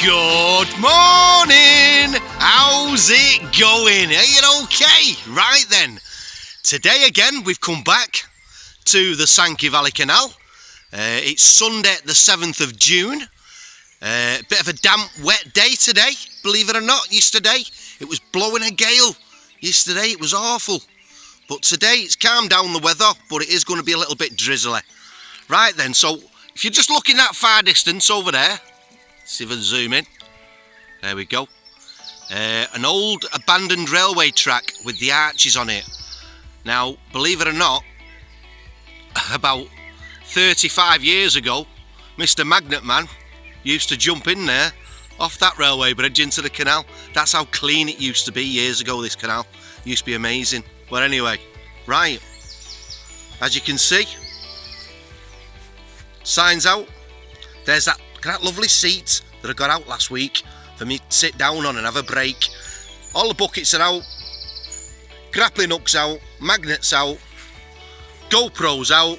Good morning! How's it going? Are you okay? Right then, today again we've come back to the Sankey Valley Canal. It's Sunday the 7th of June. Bit of a damp, wet day today, believe it or not. Yesterday it was blowing a gale. Yesterday it was awful. But today it's calmed down the weather, but it is going to be a little bit drizzly. Right then, so if you're just looking that far distance over there, see if I zoom in. There we go. An old abandoned railway track with the arches on it. Now, believe it or not, about 35 years ago, Mr. Magnetman used to jump in there off that railway bridge into the canal. That's how clean it used to be years ago, this canal. It used to be amazing. But anyway, right, as you can see, signs out. There's that lovely seat that I got out last week for me to sit down on and have a break. All the buckets are out, grappling hooks out, magnets out, GoPro's out.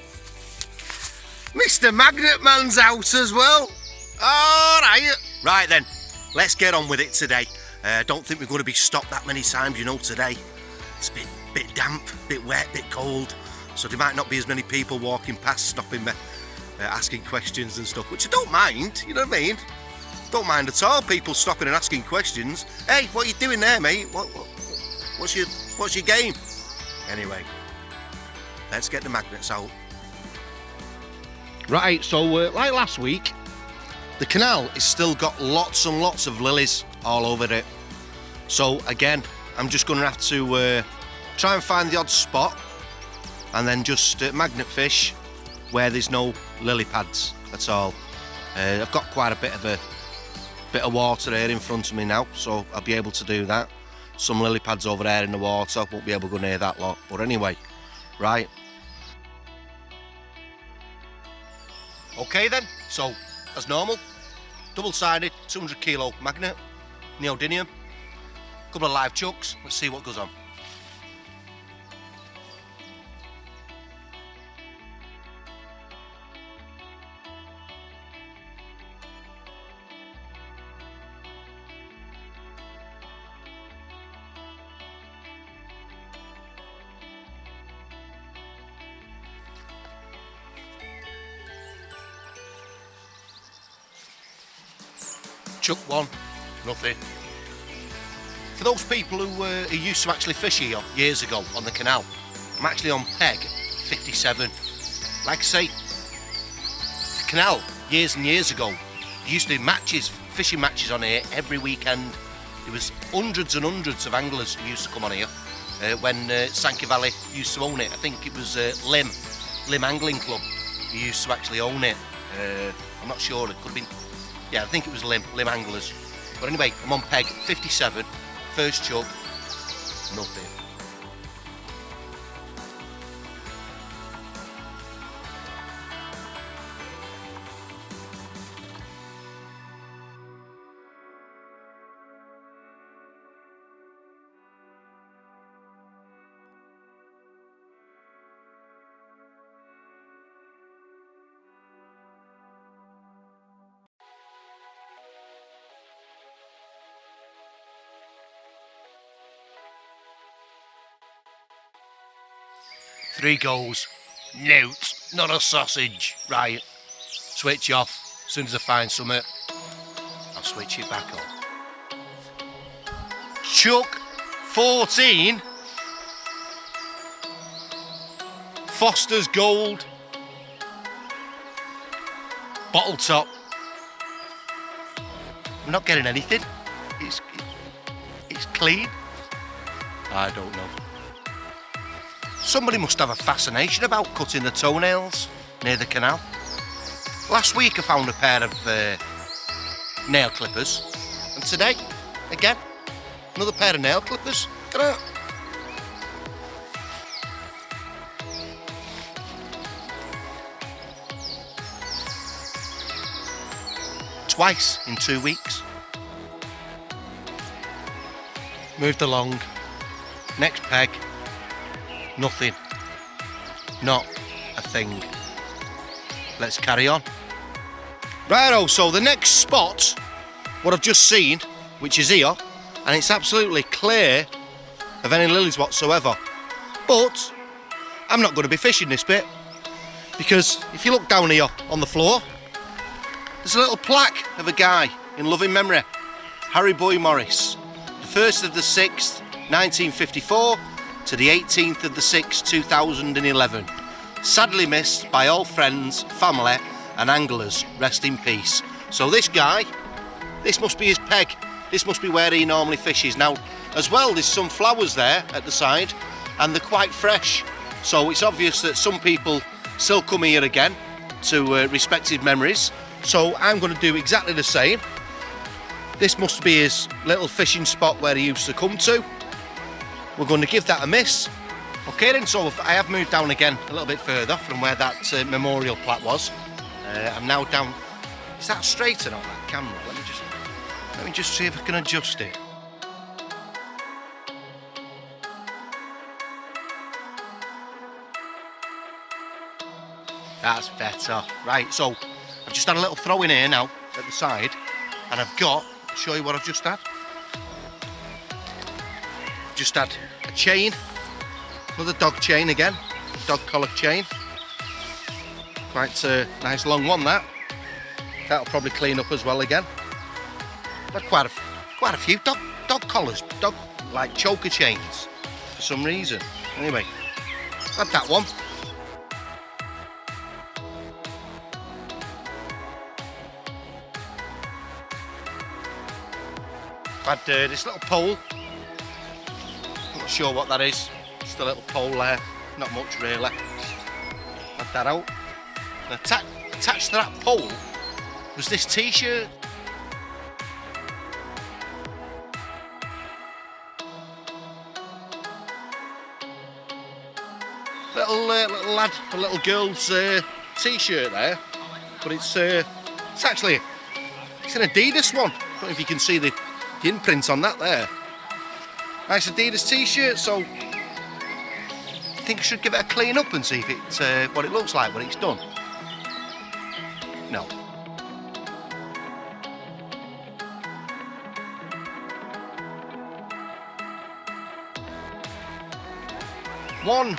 Mr. Magnetman's out as well. Alright. Right then, let's get on with it today. I don't think we're going to be stopped that many times, you know, today. It's a bit damp, a bit wet, a bit cold, so there might not be as many people walking past stopping me, asking questions and stuff, which I don't mind, you know what I mean? Don't mind at all people stopping and asking questions. Hey, what are you doing there, mate? What's your game? Anyway, let's get the magnets out. Right, so like last week, the canal has still got lots and lots of lilies all over it. So again, I'm just going to have to try and find the odd spot and then just magnet fish where there's no lily pads at all. I've got quite a bit of water here in front of me now, so I'll be able to do that. Some lily pads over there in the water, won't be able to go near that lot. But anyway, right. Okay then, so as normal, double-sided 200 kilo magnet, neodymium, couple of live chucks. Let's see what goes on. Chuck one, nothing. For those people who used to actually fish here years ago on the canal, I'm actually on peg 57. Like I say, the canal, years and years ago, there used to be matches, fishing matches on here every weekend. There was hundreds and hundreds of anglers who used to come on here when Sankey Valley used to own it. I think it was Lim Angling Club who used to actually own it. I'm not sure, it could have been, yeah, I think it was Lim Anglers. But anyway, I'm on peg 57. First chug, nothing. Three goes, note, not a sausage. Right, switch off. As soon as I find something, I'll switch it back on. Chuck 14. Foster's Gold. Bottle top. I'm not getting anything. It's clean. I don't know. Somebody must have a fascination about cutting the toenails near the canal. Last week I found a pair of nail clippers, and today, again, another pair of nail clippers. Look at that. Twice in 2 weeks. Moved along. Next peg. Nothing. Not a thing. Let's carry on. Righto, so the next spot what I've just seen, which is here, and it's absolutely clear of any lilies whatsoever. But I'm not going to be fishing this bit, because if you look down here on the floor, there's a little plaque of a guy in loving memory, Harry Boy Morris, the 1st of the 6th, 1954 to the 18th of the 6th, 2011. Sadly missed by all friends, family and anglers, rest in peace. So this guy, this must be his peg, this must be where he normally fishes. Now as well, there's some flowers there at the side and they're quite fresh, so it's obvious that some people still come here again to respected memories. So I'm going to do exactly the same. This must be his little fishing spot where he used to come to. We're going to give that a miss. Okay then, so I have moved down again a little bit further from where that memorial plaque was. I'm now down. Is that straight or not, that camera? Let me just see if I can adjust it. That's better. Right, so I've just had a little throw in here now at the side, and I've got, I'll show you what I've just had. Just had a chain, another dog chain again, dog collar chain. Quite a nice long one that. That'll probably clean up as well again. But quite a few dog collars, dog like choker chains for some reason. Anyway, had that one. Had this little pole. Not sure what that is. Just a little pole there. Not much really. Had that out. And attached to that pole was this t-shirt. Little lad, a little girl's t-shirt there, but it's actually it's an Adidas one. I don't know if you can see the imprint on that there. Nice Adidas t-shirt. So I think I should give it a clean up and see if it's what it looks like when it's done. No. One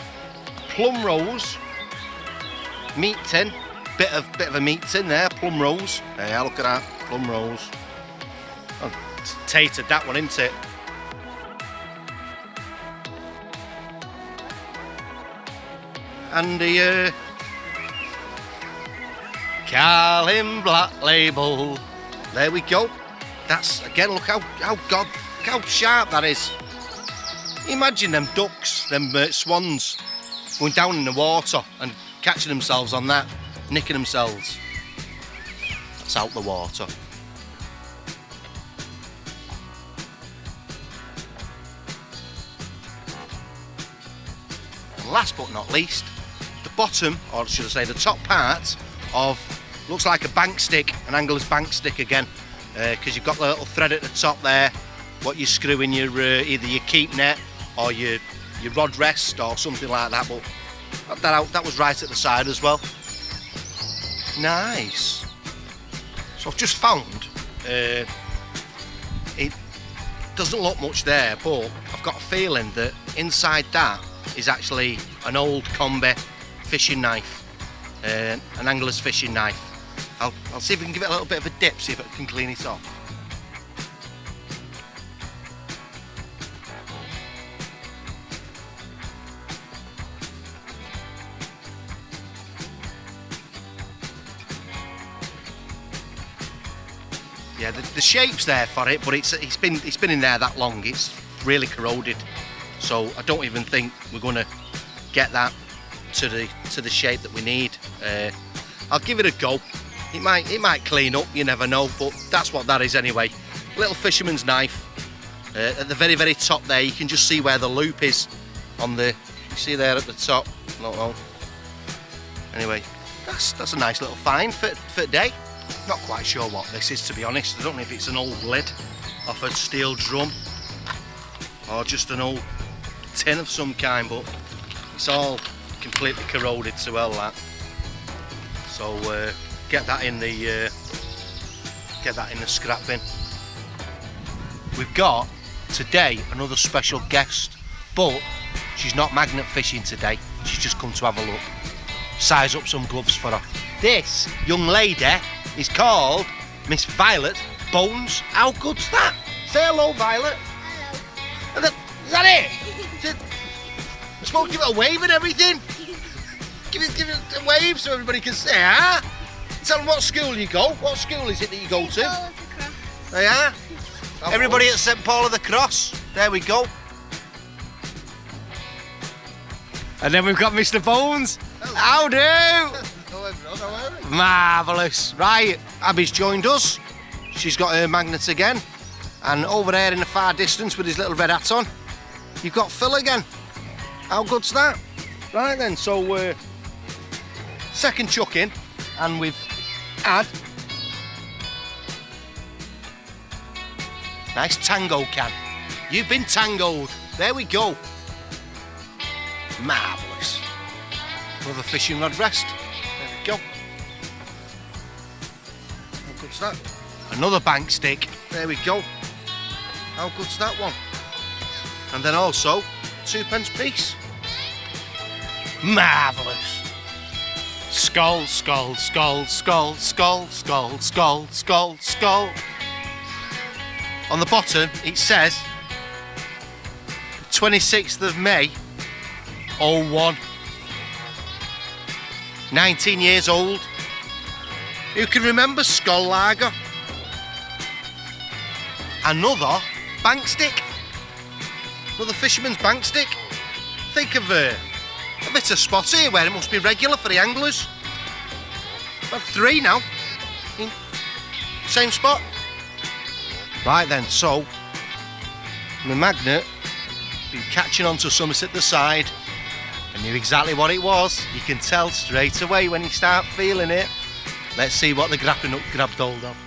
plum rose meat tin, bit of a meat tin there, plum rose. Yeah, look at that, plum rose. Oh, tatered that one, isn't it? And the Carlin Black Label. There we go. That's again. Look how sharp that is. Imagine them ducks, them swans, going down in the water and catching themselves on that, nicking themselves. That's out the water. And last but not least, the bottom, or should I say the top part of, looks like a bank stick, an angler's bank stick again, because you've got the little thread at the top there, what you screw in your either your keep net or your rod rest or something like that. But that was right at the side as well. Nice. So I've just found it doesn't look much there, but I've got a feeling that inside that is actually an old combi fishing knife, an angler's fishing knife. I'll see if we can give it a little bit of a dip, see if it can clean it off. Yeah, the shape's there for it, but it's been in there that long. It's really corroded, so I don't even think we're going to get that to the shape that we need. I'll give it a go. It might clean up, you never know, but that's what that is anyway. Little fisherman's knife. At the very, very top there, you can just see where the loop is on the. You see there at the top. No. Anyway, that's a nice little find for today. Not quite sure what this is, to be honest. I don't know if it's an old lid off a steel drum or just an old tin of some kind, but it's all completely corroded to hell, that. So get that in the scrap bin. we've got today another special guest, but she's not magnet fishing today. She's just come to have a look, size up some gloves for her. This young lady is called Miss Vioļet Bones. How good's that? Say hello, Violet. Hello. Is that it? I'm supposed to give it a wave and everything. Give it a wave so everybody can say, huh? Tell them what school you go. What school is it that you go to? St. Paul of the Cross. They are. Everybody at St. Paul of the Cross. There we go. And then we've got Mr. Bones. How do? Marvellous. Right, Abby's joined us. She's got her magnets again. And over there in the far distance with his little red hat on, you've got Phil again. How good's that? Right then, so second chuck in, and we've had nice tango can. You've been tangoed. There we go. Marvellous. Another fishing rod rest. There we go. How good's that? Another bank stick. There we go. How good's that one? And then also 2p piece. Marvellous. Skull, skull, skull, skull, skull, skull, skull, skull, skull. On the bottom it says 26th of May 01. 19 years old. Who can remember Skull Lager? Another bank stick. Another fisherman's bank stick. Think of a bit of spot here where it must be regular for the anglers. About 3 now. In same spot. Right then, so my magnet been catching onto something at the side. I knew exactly what it was. You can tell straight away when you start feeling it. Let's see what the grabbed hold of.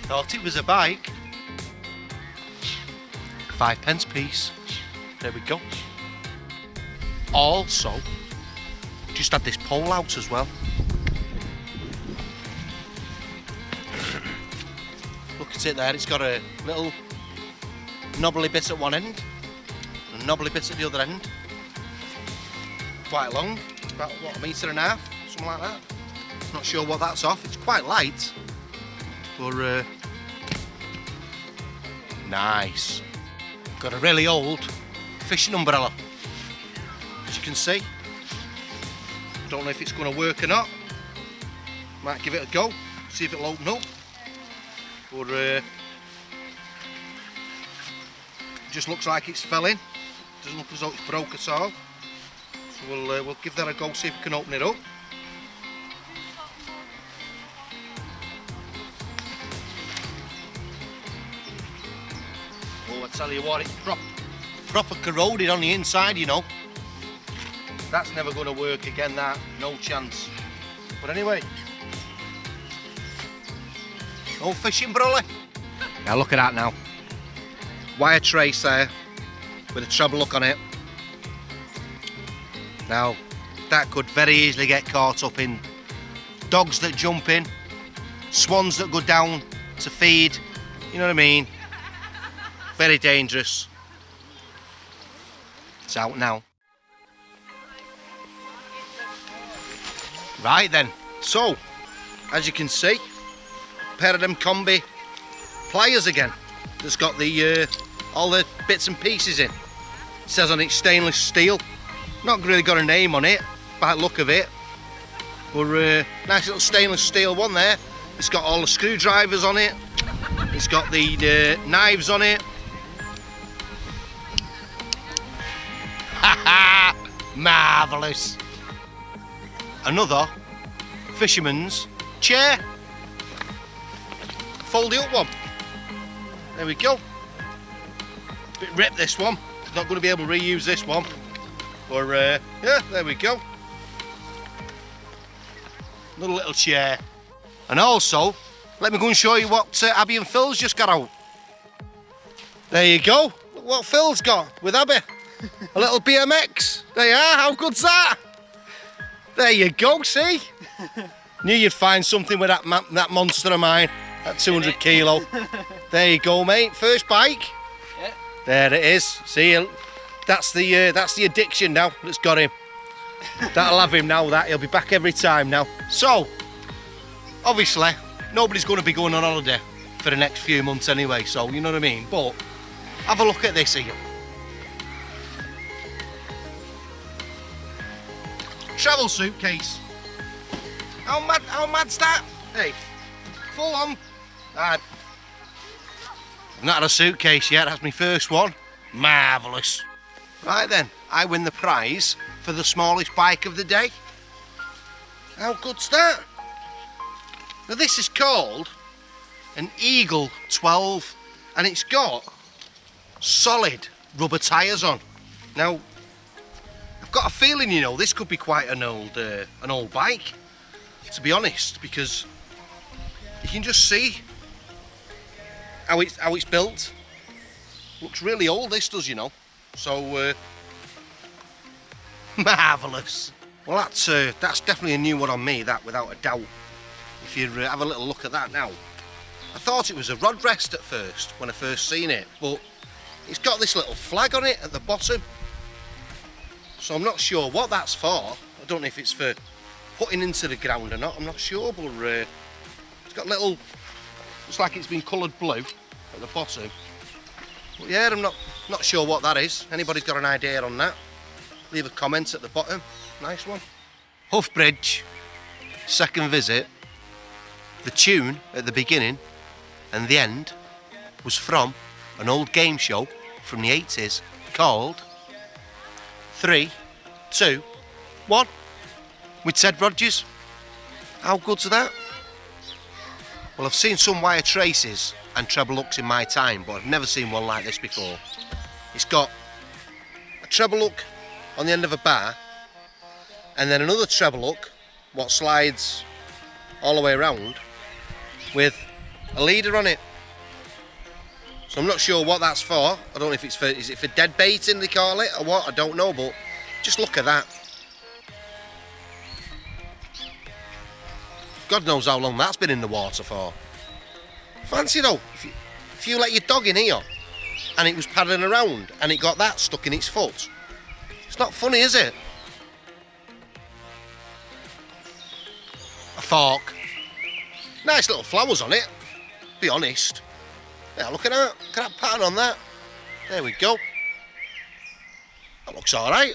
Thought it was a bike. 5p piece. There we go. Also, just had this pole out as well. Look at it there, it's got a little knobbly bit at one end and a knobbly bit at the other end. Quite long, about what, 1.5 meters, something like that. Not sure what that's off, it's quite light. But nice. Got a really old fishing umbrella, as you can see. Don't know if it's going to work or not. Might give it a go, see if it'll open up. But just looks like it's fell in. Doesn't look as though it's broke at all. So we'll give that a go, see if we can open it up. Oh, I tell you what, it's proper corroded on the inside, you know. That's never going to work again, that. No chance. But anyway. Old fishing brolly. Now look at that now. Wire trace there with a treble look on it. Now, that could very easily get caught up in dogs that jump in, swans that go down to feed, you know what I mean? Very dangerous. It's out now. Right then, so, as you can see, a pair of them combi pliers again. That's got the all the bits and pieces in. It says on it stainless steel. Not really got a name on it, by the look of it. But nice little stainless steel one there. It's got all the screwdrivers on it. It's got the knives on it. Marvellous. Another fisherman's chair. Fold it up one. There we go. Bit ripped this one. Not going to be able to reuse this one. But yeah, there we go. Another little chair. And also, let me go and show you what Abby and Phil's just got out. There you go. Look what Phil's got with Abby. A little BMX. There you are. How good's that? There you go, see? Knew you'd find something with that monster of mine. That 200 kilo. There you go, mate. First bike. Yeah. There it is. See, that's the addiction now that's got him. That'll have him now, that. He'll be back every time now. So, obviously, nobody's going to be going on holiday for the next few months anyway, so you know what I mean? But, have a look at this here. Travel suitcase. How mad's that? Hey, full on. I've not had a suitcase yet, that's my first one. Marvellous. Right then, I win the prize for the smallest bike of the day. How good's that? Now this is called an Eagle 12 and it's got solid rubber tyres on. Now, I've got a feeling, you know, this could be quite an old bike, to be honest, because you can just see how it's built. Looks really old, this does, you know. So marvellous. Well, that's definitely a new one on me, that, without a doubt. If you have a little look at that now. I thought it was a rod rest at first, when I first seen it, but it's got this little flag on it at the bottom. So I'm not sure what that's for. I don't know if it's for putting into the ground or not, I'm not sure, but it's got little, looks like it's been coloured blue at the bottom. But yeah, I'm not sure what that is. Anybody's got an idea on that? Leave a comment at the bottom. Nice one. Huff Bridge, second visit. The tune at the beginning and the end was from an old game show from the 80s called 3, 2, 1 with Ted Rogers. How good's that? Well, I've seen some wire traces and treble hooks in my time, but I've never seen one like this before. It's got a treble hook on the end of a bar and then another treble hook what slides all the way around with a leader on it. So I'm not sure what that's for. I don't know if it's for, is it for dead baiting they call it or what? I don't know, but just look at that. God knows how long that's been in the water for. Fancy though, if you let your dog in here and it was paddling around and it got that stuck in its foot. It's not funny, is it? A fork. Nice little flowers on it, be honest. Yeah, look at that. Look at that pattern on that. There we go. That looks alright.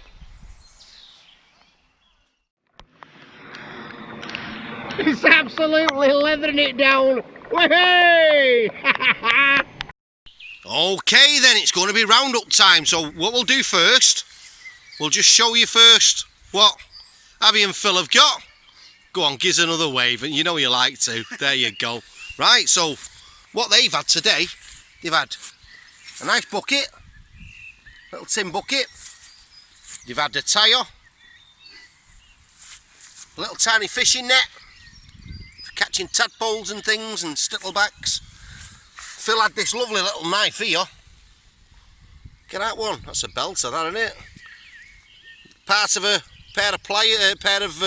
It's absolutely leathering it down. Whey! Okay then, it's going to be roundup time. So what we'll do first, we'll just show you first what Abby and Phil have got. Go on, give us another wave, and you know you like to. There you go. Right, so what they've had today, they've had a nice bucket, little tin bucket. They've had a tyre, a little tiny fishing net for catching tadpoles and things and sticklebacks. Phil had this lovely little knife here. Get that one, that's a belter, that, isn't it? Part of a pair of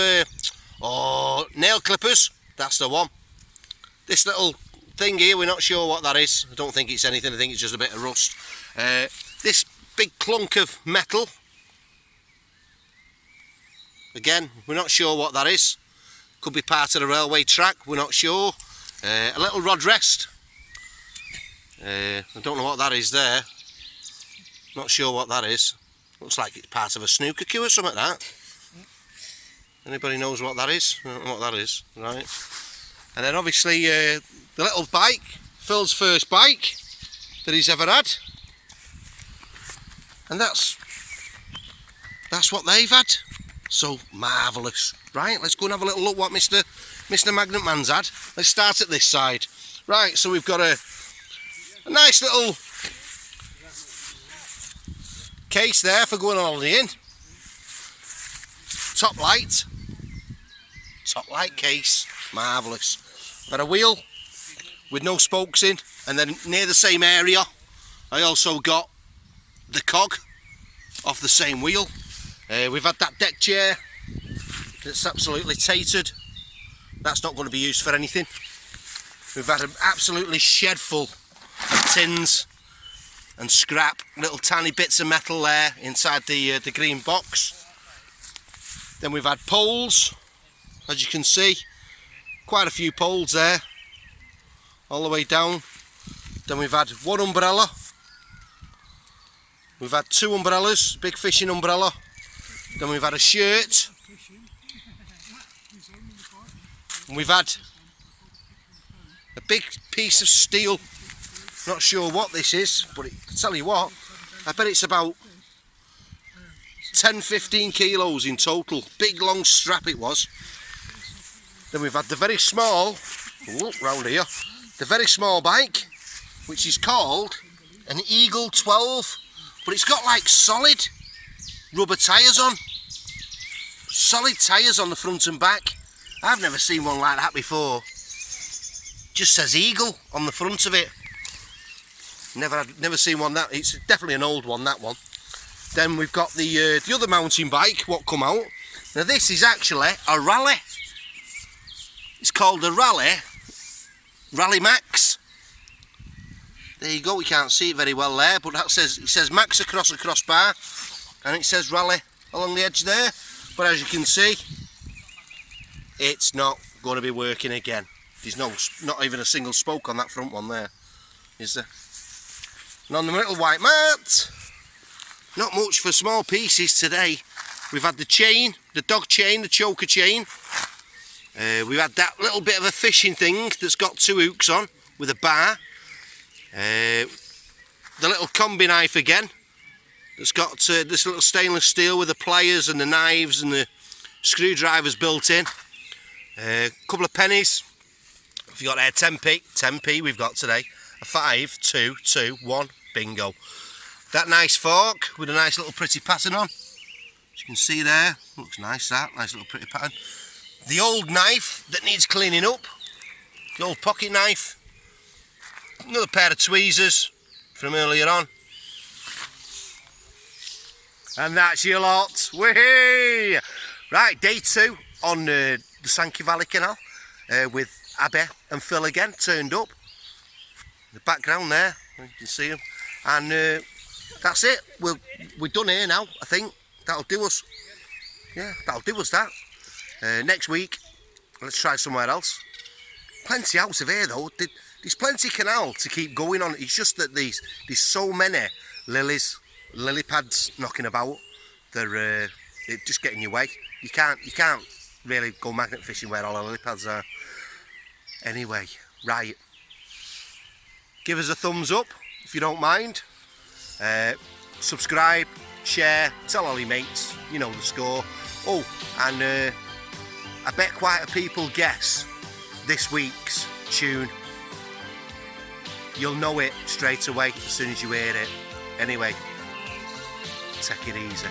nail clippers, that's the one. This little thing here, we're not sure what that is. I don't think it's anything, I think it's just a bit of rust. This big clunk of metal, again, we're not sure what that is. Could be part of the railway track, we're not sure. A little rod rest. I don't know what that is there. Not sure what that is. Looks like it's part of a snooker cue or something like that. Anybody knows what that is? I don't know what that is, right? And then obviously the little bike, Phil's first bike that he's ever had. And that's that's what they've had. So marvellous. Right, let's go and have a little look what Mr. Magnetman's had. Let's start at this side. Right, so we've got a nice little case there for going on holiday in. Top light case, marvellous. Got a wheel with no spokes in, and then near the same area I also got the cog off the same wheel. We've had that deck chair that's absolutely tatered. That's not going to be used for anything. We've had an absolutely shed full of tins and scrap, little tiny bits of metal there inside the green box. Then we've had poles, as you can see, quite a few poles there, all the way down. Then we've had one umbrella. We've had two umbrellas, big fishing umbrella. Then we've had a shirt. And we've had a big piece of steel. Not sure what this is, but I'll tell you what, I bet it's about 10-15 kilos in total. Big long strap it was. Then we've had the very small, look round here, the very small bike, which is called an Eagle 12, but it's got like solid rubber tyres on. Solid tyres on the front and back. I've never seen one like that before. Just says Eagle on the front of it. Never seen one that. It's definitely an old one, that one. Then we've got the other mountain bike what come out. Now this is actually a Rally. It's called a Rally Max. There you go. We can't see it very well there, but that says, it says Max across the crossbar, and it says Rally along the edge there. But as you can see, it's not going to be working again. There's not even a single spoke on that front one there, is there? And on the little white mat, not much for small pieces today. We've had the chain, the dog chain, the choker chain. We've had that little bit of a fishing thing that's got two hooks on with a bar. The little combi knife again. It's got this little stainless steel with the pliers and the knives and the screwdrivers built in. A couple of pennies. If you got there, 10p we've got today. A 5, 2, 2, 1, bingo. That nice fork with a nice little pretty pattern on. As you can see there, looks nice that, nice little pretty pattern. The old knife that needs cleaning up. The old pocket knife. Another pair of tweezers from earlier on. And that's your lot. Whee! Right, day 2 on the Sankey Valley Canal with Abby and Phil again turned up. The background there, you can see them. And that's it. We're done here now, I think. That'll do us. Yeah, that'll do us that. Next week, let's try somewhere else. Plenty out of here though. There's plenty canal to keep going on. It's just that there's so many lily pads knocking about. They're just getting your way. You can't really go magnet fishing where all the lily pads are. Anyway, right. Give us a thumbs up if you don't mind. Subscribe, share, tell all your mates. You know the score. Oh, and I bet quite a people guess this week's tune. You'll know it straight away as soon as you hear it. Anyway, take it easy.